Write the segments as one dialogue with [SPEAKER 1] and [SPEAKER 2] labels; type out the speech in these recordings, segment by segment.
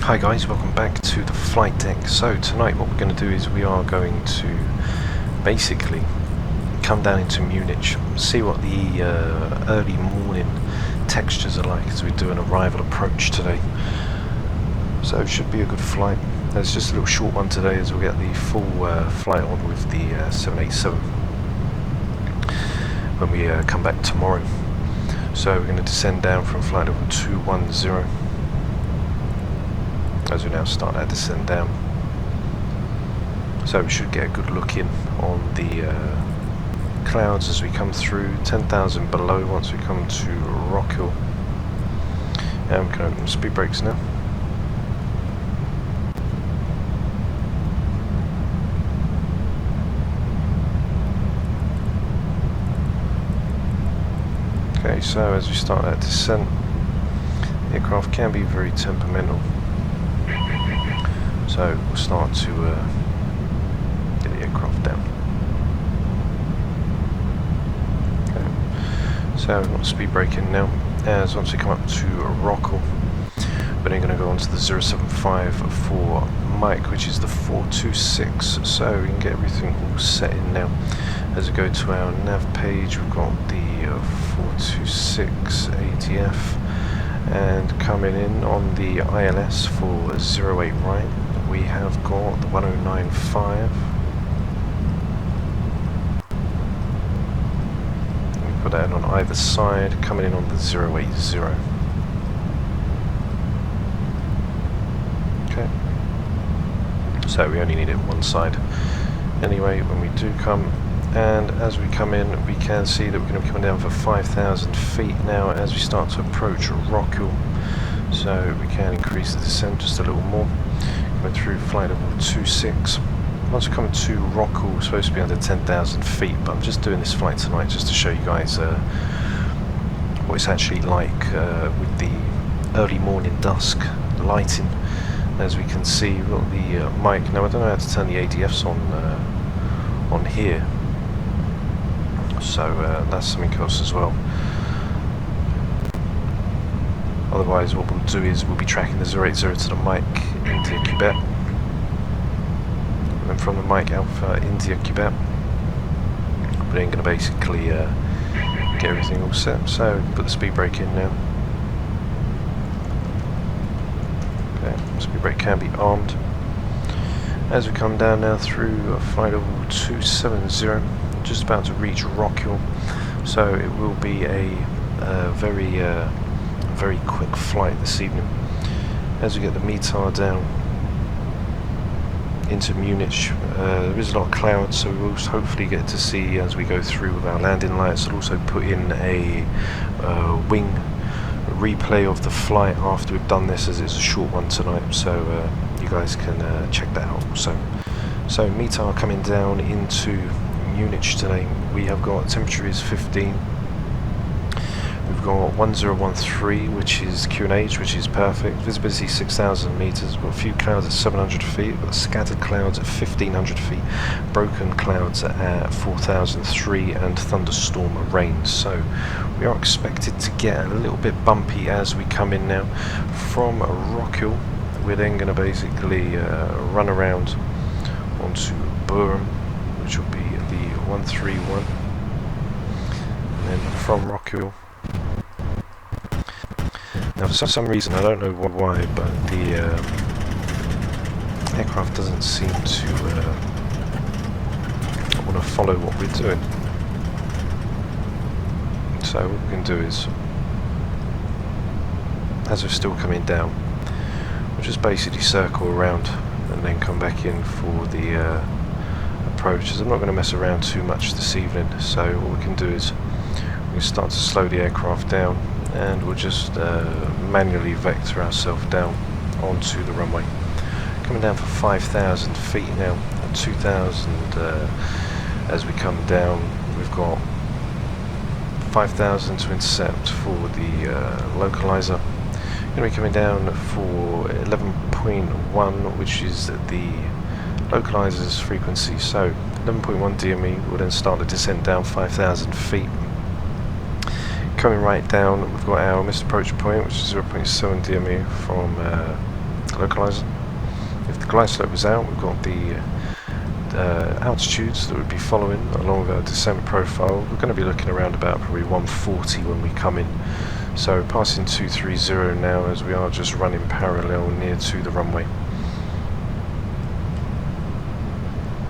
[SPEAKER 1] Hi guys, welcome back to the flight deck. So tonight what we're going to do is we are going to basically come down into Munich, see what the early morning textures are like as we do an arrival approach today. So it should be a good flight. There's just a little short one today as we'll get the full flight on with the 787 when we come back tomorrow. So we're going to descend down from flight level 210 as we now start our descent down. So we should get a good look in on the clouds as we come through 10,000 below once we come to Rockhill. And we can open speed brakes now. Okay, so as we start our descent, the aircraft can be very temperamental. So we'll start to get the aircraft down. Okay. So we've got speed braking now. As once we come up to Rockhill, we're then going to go on to the 075 for Mike, which is the 426. So we can get everything all set in now. As we go to our nav page, we've got the 426 ATF, and coming in on the ILS for 08 right. We have got the 1095. We put that in on either side, coming in on the 080. Okay. So we only need it one side. Anyway, when we do come, and as we come in, we can see that we're going to be coming down for 5,000 feet now as we start to approach Rockhill. So we can increase the descent just a little more. Coming through flight level 26. Once we come to Rockhill, we're supposed to be under 10,000 feet, but I'm just doing this flight tonight just to show you guys what it's actually like with the early morning dusk lighting. As we can see, we've got the mic. Now I don't know how to turn the ADFs on here, so that's something else as well. Otherwise what we'll do is we'll be tracking the 080 to the Mike India Quebec, and then from the Mike Alpha India Quebec we're then going to basically get everything all set. So put the speed brake in now. Okay, speed brake can be armed. As we come down now through flight level 270, just about to reach Rockhill, so it will be a very quick flight this evening. As we get the METAR down into Munich, there is a lot of clouds, so we'll hopefully get to see as we go through with our landing lights. I'll also put in a wing replay of the flight after we've done this, as it's a short one tonight, so you guys can check that out also. So METAR coming down into Munich today. We have got temperature is 15. We've got 1013, which is QNH, which is perfect. Visibility 6,000 meters. We've got a few clouds at 700 feet. We've got scattered clouds at 1,500 feet. Broken clouds at 4,003, and thunderstorm rain. So we are expected to get a little bit bumpy as we come in now from Rockhill. We're then going to basically run around onto Burham, which will be the 131, and then from Rockhill. Now for some reason, I don't know why, but the aircraft doesn't seem to want to follow what we're doing. So what we can do is, as we're still coming down, we'll just basically circle around and then come back in for the approach, as I'm not going to mess around too much this evening. So what we can do is we start to slow the aircraft down, and we'll just manually vector ourselves down onto the runway. Coming down for 5,000 feet now, at 2,000 as we come down. We've got 5,000 to intercept for the localizer. Going to be coming down for 11.1, which is the localizer's frequency. So 11.1 DME will then start the descent down 5,000 feet. Coming right down, we've got our missed approach point, which is 0.7 DME from localizer. If the glide slope is out, we've got the altitudes that would be following along with our descent profile. We're going to be looking around about probably 140 when we come in. So passing 230 now as we are just running parallel near to the runway.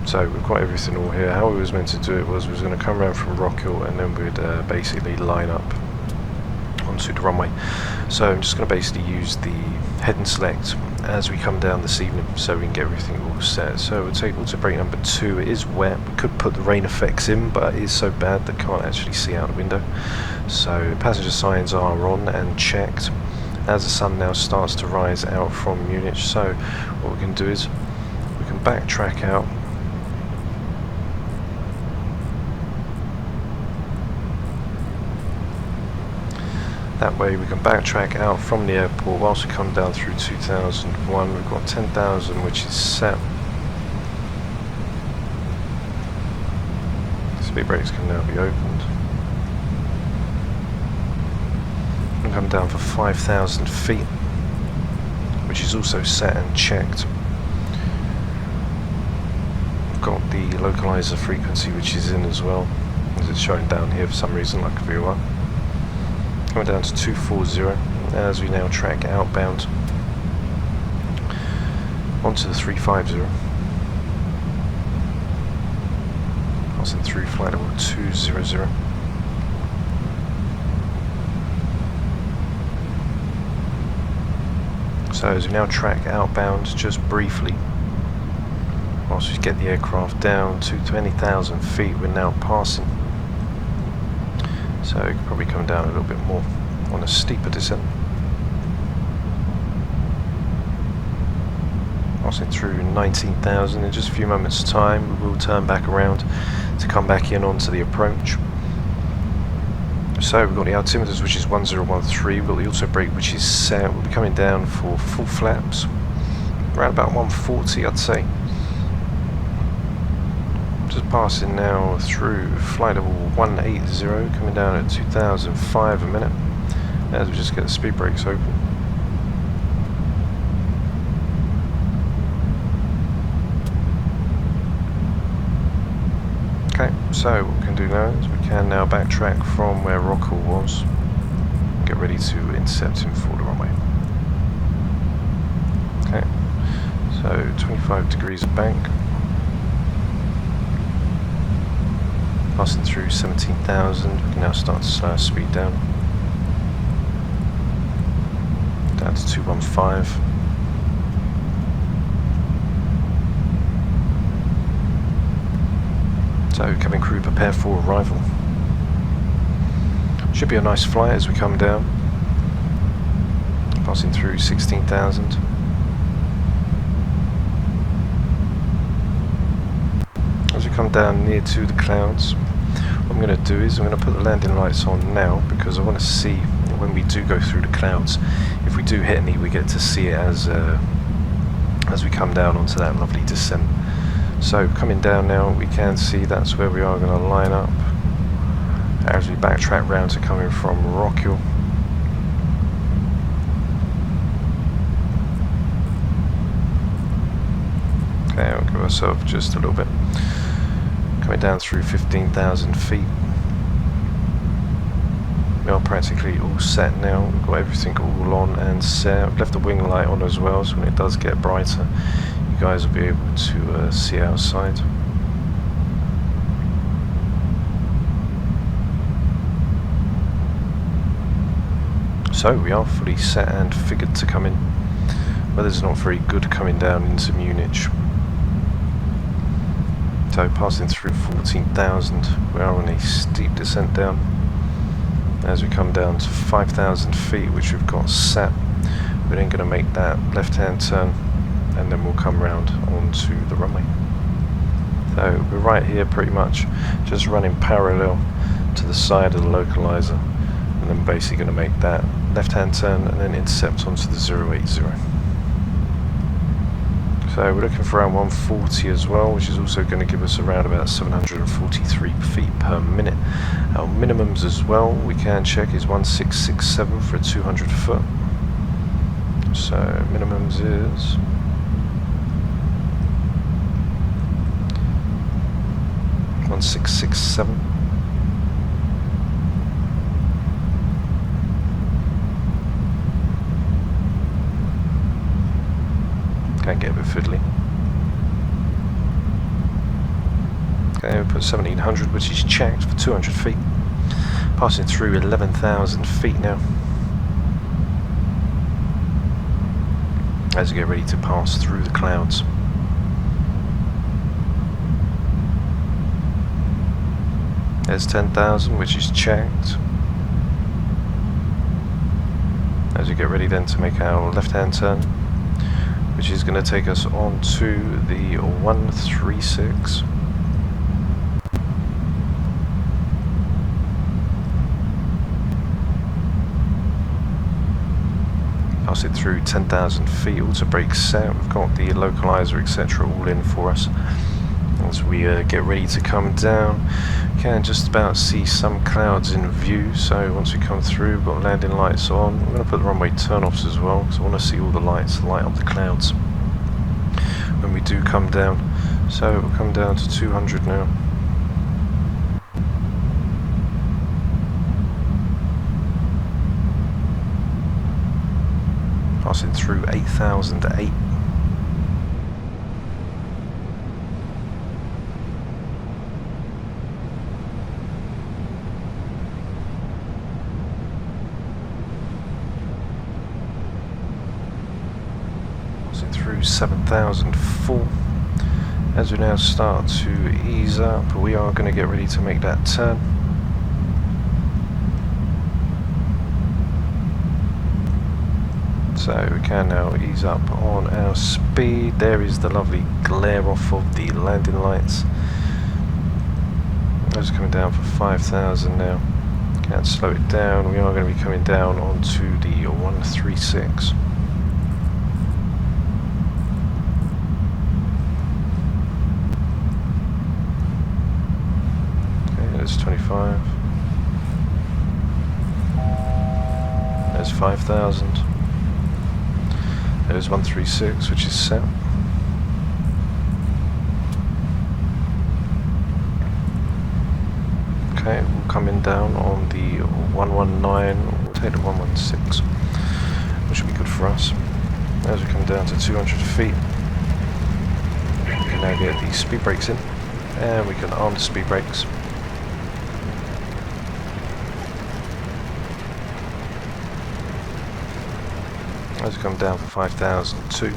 [SPEAKER 1] So we've got everything all here. How we was meant to do it was we was going to come around from Rockhill and then we'd basically line up onto the runway. So I'm just going to basically use the head and select as we come down this evening so we can get everything all set. So we'll take auto brake number 2. It is wet. We could put the rain effects in, but it is so bad that can't actually see out the window. So passenger signs are on and checked as the sun now starts to rise out from Munich. So what we can do is we can backtrack out. That way we can backtrack out from the airport whilst we come down through 2001. We've got 10,000 which is set. Speed brakes can now be opened. And come down for 5,000 feet, which is also set and checked. We've got the localizer frequency which is in as well, as it's showing down here for some reason like a viewer. Coming down to 240 as we now track outbound onto the 350. Passing through flight level 200. So as we now track outbound just briefly, whilst we get the aircraft down to 20,000 feet, we're now passing. So you can probably come down a little bit more on a steeper descent. Passing through 19,000 in just a few moments time. We will turn back around to come back in onto the approach. So we've got the altimeters which is 1013, we've got the auto brake which is set. We'll be coming down for full flaps around about 140 I'd say. Just passing now through flight level 180, coming down at 2005 a minute as we just get the speed brakes open. Okay, so what we can do now is we can now backtrack from where Rockhill was, get ready to intercept him for the runway. Okay, so 25 degrees of bank. Passing through 17,000, we can now start to slow our speed down. Down to 215. So cabin crew prepare for arrival. Should be a nice flight as we come down. Passing through 16,000. As we come down near to the clouds, what I'm going to do is I'm going to put the landing lights on now because I want to see when we do go through the clouds, if we do hit any, we get to see it as we come down onto that lovely descent. So coming down now, we can see that's where we are going to line up as we backtrack round to coming from Rockhill. Okay, I'll give ourselves just a little bit. Coming down through 15,000 feet. We are practically all set now. We've got everything all on and set. We've left the wing light on as well, so when it does get brighter, you guys will be able to see outside. So we are fully set and figured to come in. Weather's not very good coming down into Munich. So passing through 14,000, we are on a steep descent down. As we come down to 5,000 feet, which we've got set, we're then going to make that left-hand turn, and then we'll come round onto the runway. So we're right here pretty much, just running parallel to the side of the localizer, and then basically going to make that left-hand turn and then intercept onto the 080. So we're looking for around 140 as well, which is also going to give us around about 743 feet per minute. Our minimums as well, we can check, is 1667 for a 200 foot. So minimums is 1667. Can get a bit fiddly. Okay, we put 1700, which is checked for 200 feet. Passing through 11,000 feet now. As we get ready to pass through the clouds. There's 10,000, which is checked. As we get ready then to make our left-hand turn, which is going to take us on to the 136. Pass it through 10,000 feet, auto brake set. We've got the localizer, etc. all in for us. As we get ready to come down, you can just about see some clouds in view. So once we come through, we've got landing lights on. I'm going to put the runway turn-offs as well, because I want to see all the lights light up the clouds when we do come down. So we'll come down to 200 now. Passing through 8,008. Through 7,004. As we now start to ease up, we are going to get ready to make that turn. So we can now ease up on our speed. There is the lovely glare off of the landing lights. Those are coming down for 5,000 now. Can't slow it down. We are going to be coming down onto the 136. There's 25. There's 5,000. There's 136, which is set. Okay, we'll come in down on the 119. We'll take the 116, which will be good for us. As we come down to 200 feet, we can now get the speed brakes in, and we can arm the speed brakes. As we come down for 5,002.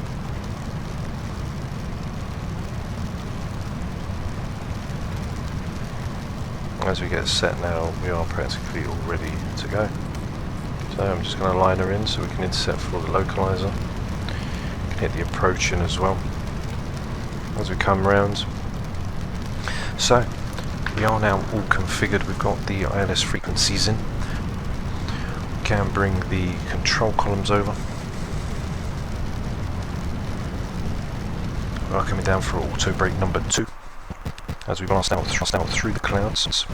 [SPEAKER 1] As we get set now, we are practically all ready to go. So I'm just going to line her in so we can intercept for the localizer. We can hit the approach in as well as we come round. So we are now all configured. We've got the ILS frequencies in. We can bring the control columns over. We are coming down for auto brake number 2 as we blast out through the clouds.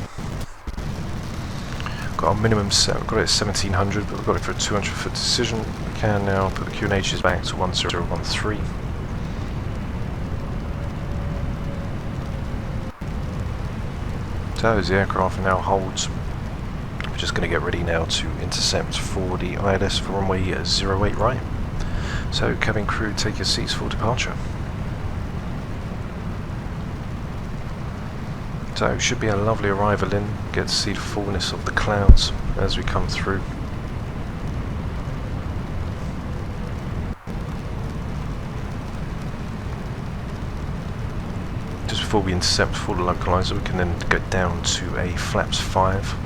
[SPEAKER 1] Got our minimum set, we've got it at 1700, but we've got it for a 200 foot decision. We can now put the QNHs back to 1013. So as the aircraft now holds, we're just going to get ready now to intercept for the ILS for runway 08 right. So cabin crew, take your seats for departure. So it should be a lovely arrival in, get to see the fullness of the clouds as we come through. Just before we intercept for the localizer, we can then go down to a flaps 5.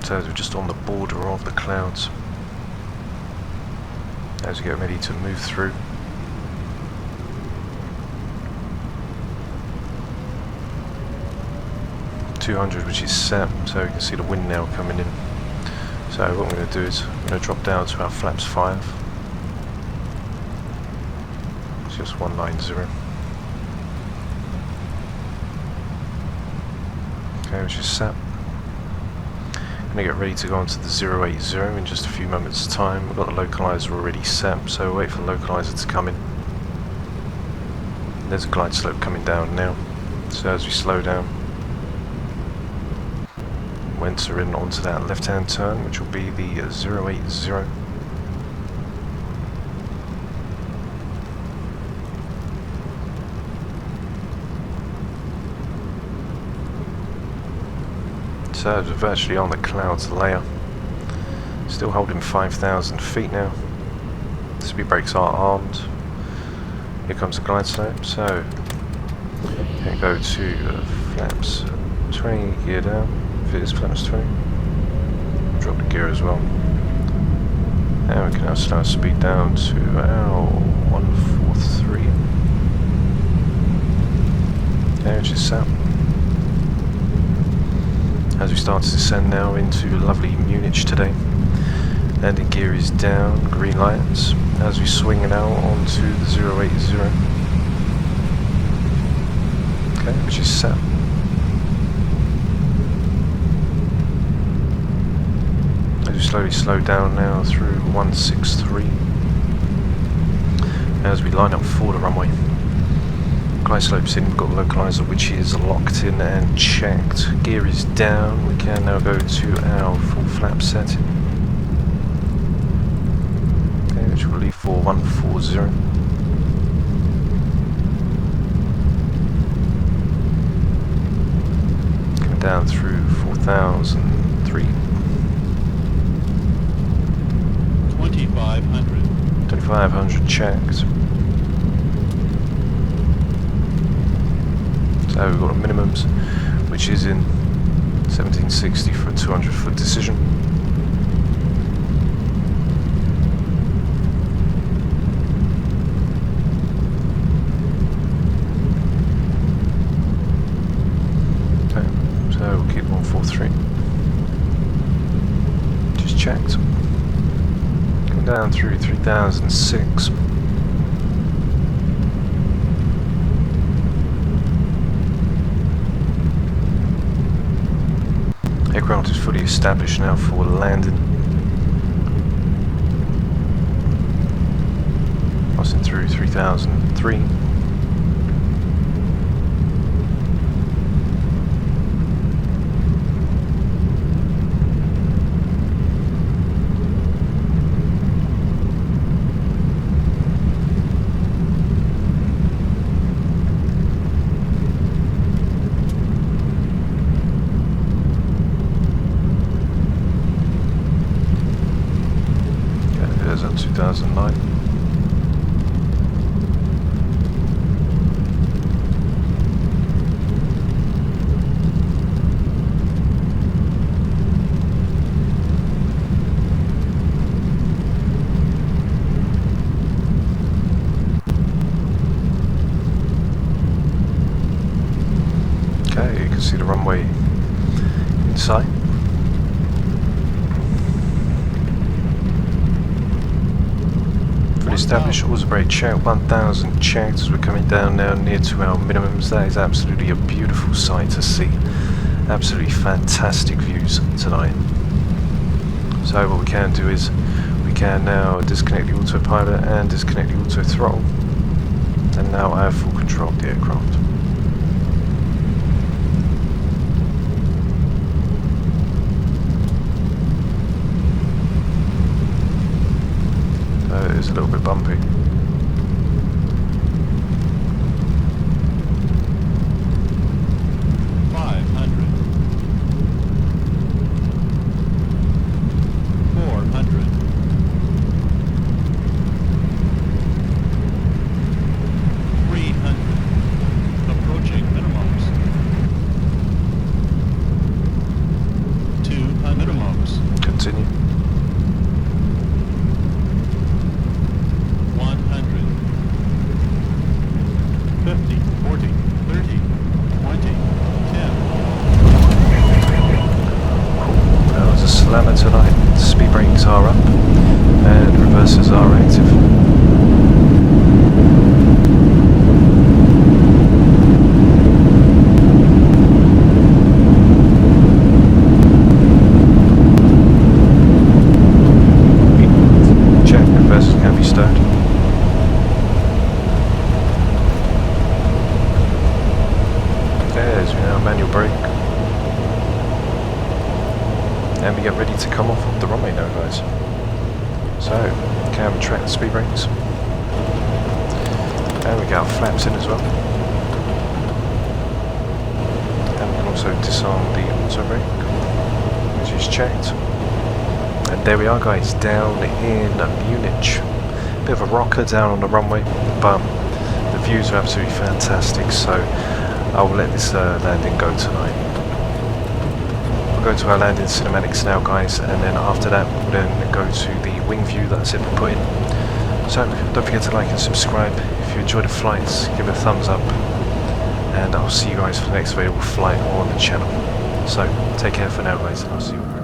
[SPEAKER 1] So we're just on the border of the clouds as we get ready to move through. 200, which is set, so you can see the wind now coming in. So what I'm going to do is I'm going to drop down to our flaps 5. It's just 190. Okay, which is set. Going to get ready to go onto the 080 in just a few moments time. We've got the localizer already set, so we'll wait for the localizer to come in. There's a glide slope coming down now, so as we slow down, we'll enter in onto that left hand turn, which will be the 080. So we're virtually on the clouds layer, still holding 5,000 feet now. Speed brakes are armed. Here comes the glide slope, so we go to flaps 20, gear down, if it is flaps 20, drop the gear as well, and we can now slow our speed down to 143, okay, which is set. As we start to descend now into lovely Munich today, landing gear is down, green lights, as we swing it out onto the 080, okay, which is set. As we slowly slow down now through 163, as we line up for the runway. Glide slopes in, we've got the localizer which is locked in and checked. Gear is down, we can now go to our full flap setting. Okay, which will leave for 140. Coming down through 4,003.
[SPEAKER 2] 2,500.
[SPEAKER 1] 2,500 checked. So we've got the minimums, which is in 1760 for a 200 foot decision. Okay, so we'll keep 143. Just checked. Come down through 3006. Aircraft is fully established now for landing. Passing through 3003. There's a 2009. Okay, you can see the runway in sight. Established, auto brake check, 1,000 checked as we're coming down now near to our minimums. That is absolutely a beautiful sight to see. Absolutely fantastic views tonight. So what we can do is we can now disconnect the autopilot and disconnect the auto throttle, and now I have full control of the aircraft. It is a little bit bumpy.
[SPEAKER 2] Continue. 100.
[SPEAKER 1] can track the speed brakes. And we get our flaps in as well. And we can also disarm the auto brake, which is checked. And there we are, guys, down in Munich. Bit of a rocker down on the runway, but the views are absolutely fantastic, so I will let this landing go tonight. We'll go to our landing cinematics now, guys, and then after that we'll then go to the Wingview that I said we put in. So don't forget to like and subscribe. If you enjoy the flights, give it a thumbs up, and I'll see you guys for the next available flight on the channel. So take care for now, guys, and I'll see you.